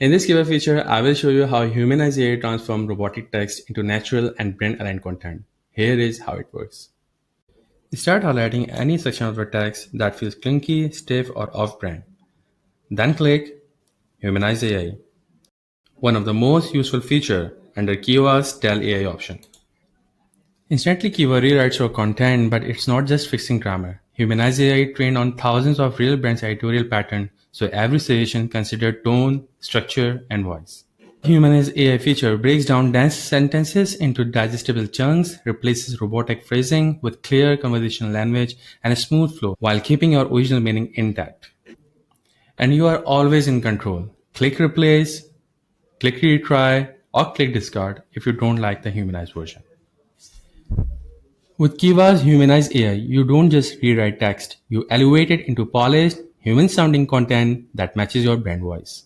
In this KIVA feature, I will show you how Humanize AI transforms robotic text into natural and brand-aligned content. Here is how it works. Start highlighting any section of the text that feels clunky, stiff, or off-brand. Then click Humanize AI, one of the most useful features under KIVA's Tell AI option. Instantly KIVA rewrites your content, but it's not just fixing grammar. Humanize AI trained on thousands of real brands' editorial patterns, so every suggestion considers tone, structure, and voice. Humanize AI feature breaks down dense sentences into digestible chunks, replaces robotic phrasing with clear conversational language and a smooth flow while keeping your original meaning intact. And you are always in control. Click replace, click retry, or click discard if you don't like the humanized version. With Kiva's Humanize AI, you don't just rewrite text, you elevate it into polished, human sounding content that matches your brand voice.